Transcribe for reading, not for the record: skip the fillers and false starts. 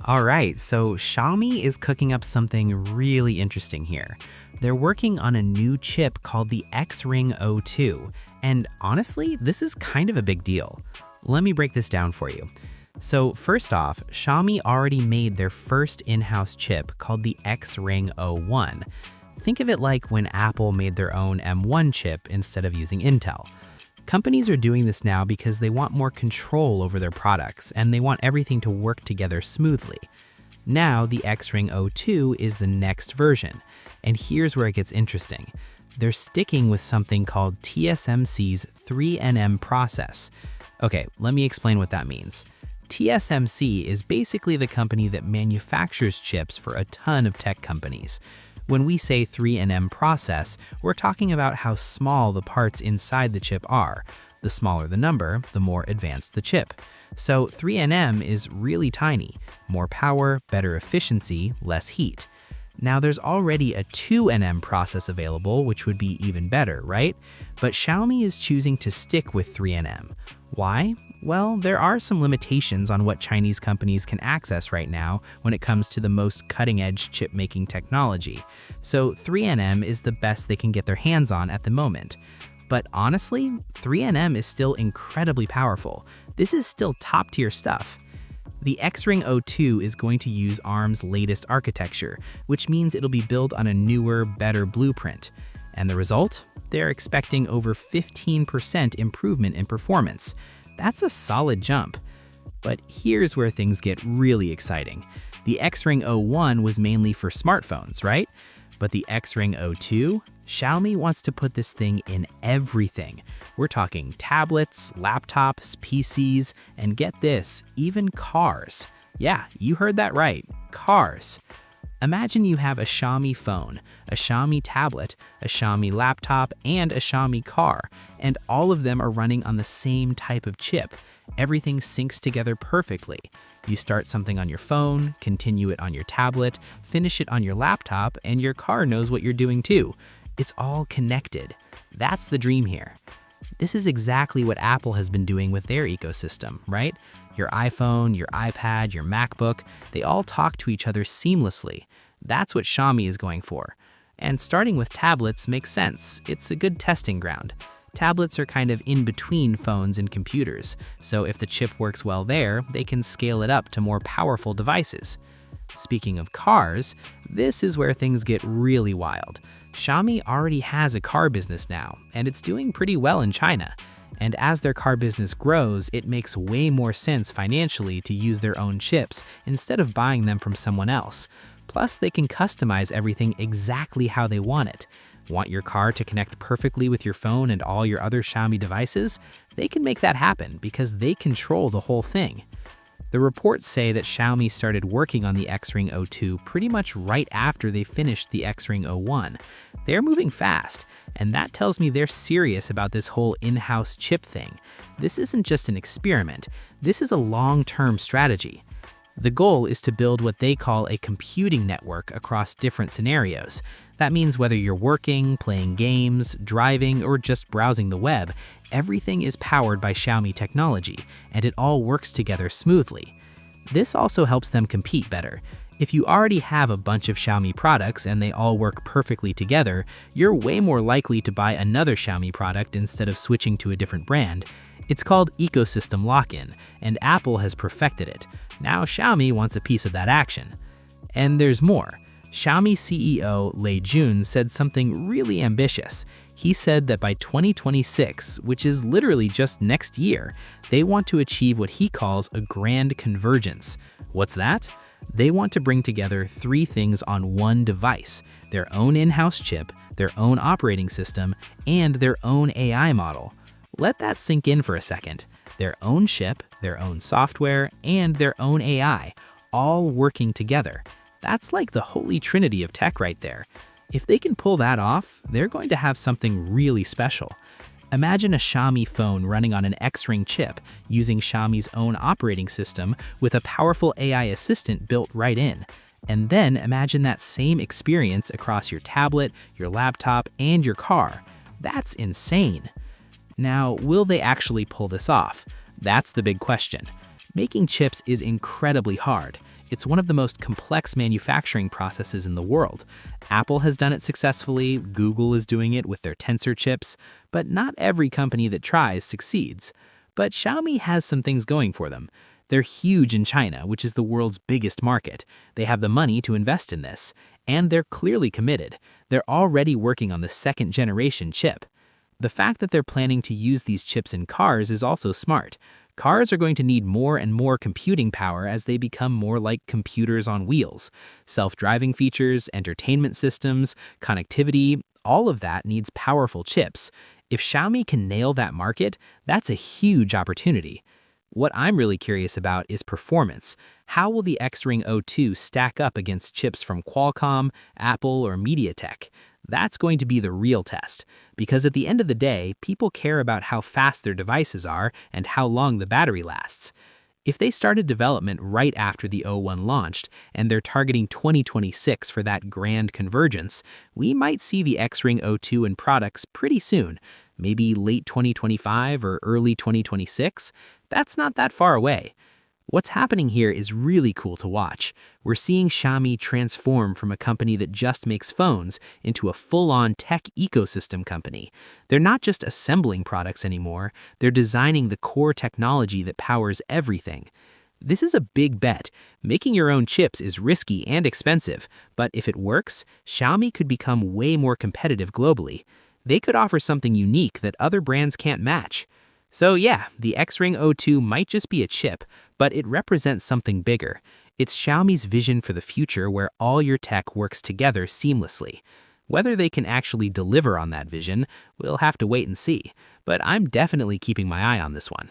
All right, so Xiaomi is cooking up something really interesting here. They're working on a new chip called the XRing O2, and honestly, this is kind of a big deal. Let me break this down for you. So, first off, Xiaomi already made their first in-house chip called the XRing O1. Think of it like when Apple made their own M1 chip instead of using Intel. Companies are doing this now because they want more control over their products and they want everything to work together smoothly. Now, the XRing O2 is the next version, and here's where it gets interesting. They're sticking with something called TSMC's 3nm process. Okay, let me explain what that means. TSMC is basically the company that manufactures chips for a ton of tech companies. When we say 3nm process, we're talking about how small the parts inside the chip are. The smaller the number, the more advanced the chip. So 3nm is really tiny. More power, better efficiency, less heat. Now there's already a 2nm process available, which would be even better, right? But Xiaomi is choosing to stick with 3nm. Why? Well, there are some limitations on what Chinese companies can access right now when it comes to the most cutting-edge chip-making technology. So 3nm is the best they can get their hands on at the moment. But honestly, 3nm is still incredibly powerful. This is still top-tier stuff. The XRing O2 is going to use ARM's latest architecture, which means it'll be built on a newer, better blueprint. And the result? They're expecting over 15% improvement in performance. That's a solid jump. But here's where things get really exciting. The XRing O1 was mainly for smartphones, right? But the XRing O2, Xiaomi wants to put this thing in everything. We're talking tablets, laptops, PCs, and get this, even cars. Yeah, you heard that right, cars. Imagine you have a Xiaomi phone, a Xiaomi tablet, a Xiaomi laptop, and a Xiaomi car, and all of them are running on the same type of chip. Everything syncs together perfectly. You start something on your phone, continue it on your tablet, finish it on your laptop, and your car knows what you're doing too. It's all connected. That's the dream here. This is exactly what Apple has been doing with their ecosystem, right? Your iPhone, your iPad, your MacBook, they all talk to each other seamlessly. That's what Xiaomi is going for. And starting with tablets makes sense. It's a good testing ground. Tablets are kind of in between phones and computers, so if the chip works well there, they can scale it up to more powerful devices. Speaking of cars, this is where things get really wild. Xiaomi already has a car business now, and it's doing pretty well in China. And as their car business grows, it makes way more sense financially to use their own chips instead of buying them from someone else. Plus, they can customize everything exactly how they want it. Want your car to connect perfectly with your phone and all your other Xiaomi devices? They can make that happen because they control the whole thing. The reports say that Xiaomi started working on the XRing O2 pretty much right after they finished the XRing O1. They're moving fast, and that tells me they're serious about this whole in-house chip thing. This isn't just an experiment, this is a long-term strategy. The goal is to build what they call a computing network across different scenarios. That means whether you're working, playing games, driving, or just browsing the web, everything is powered by Xiaomi technology, and it all works together smoothly. This also helps them compete better. If you already have a bunch of Xiaomi products and they all work perfectly together, you're way more likely to buy another Xiaomi product instead of switching to a different brand. It's called ecosystem lock-in, and Apple has perfected it. Now Xiaomi wants a piece of that action. And there's more. Xiaomi CEO Lei Jun said something really ambitious. He said that by 2026, which is literally just next year, they want to achieve what he calls a grand convergence. What's that? They want to bring together three things on one device: their own in-house chip, their own operating system, and their own AI model. Let that sink in for a second. Their own chip, their own software, and their own AI, all working together. That's like the holy trinity of tech right there. If they can pull that off, they're going to have something really special. Imagine a Xiaomi phone running on an XRing chip using Xiaomi's own operating system with a powerful AI assistant built right in. And then imagine that same experience across your tablet, your laptop, and your car. That's insane. Now, will they actually pull this off? That's the big question. Making chips is incredibly hard. It's one of the most complex manufacturing processes in the world. Apple has done it successfully, Google is doing it with their Tensor chips, but not every company that tries succeeds. But Xiaomi has some things going for them. They're huge in China, which is the world's biggest market. They have the money to invest in this. And they're clearly committed. They're already working on the second-generation chip. The fact that they're planning to use these chips in cars is also smart. Cars are going to need more and more computing power as they become more like computers on wheels. Self-driving features, entertainment systems, connectivity, all of that needs powerful chips. If Xiaomi can nail that market, that's a huge opportunity. What I'm really curious about is performance. How will the XRing O2 stack up against chips from Qualcomm, Apple, or MediaTek? That's going to be the real test, because at the end of the day, people care about how fast their devices are and how long the battery lasts. If they started development right after the O1 launched, and they're targeting 2026 for that grand convergence, we might see the XRing O2 in products pretty soon, maybe late 2025 or early 2026. That's not that far away. What's happening here is really cool to watch. We're seeing Xiaomi transform from a company that just makes phones into a full-on tech ecosystem company. They're not just assembling products anymore, they're designing the core technology that powers everything. This is a big bet. Making your own chips is risky and expensive, but if it works, Xiaomi could become way more competitive globally. They could offer something unique that other brands can't match. So yeah, the XRing O2 might just be a chip, but it represents something bigger. It's Xiaomi's vision for the future where all your tech works together seamlessly. Whether they can actually deliver on that vision, we'll have to wait and see, but I'm definitely keeping my eye on this one.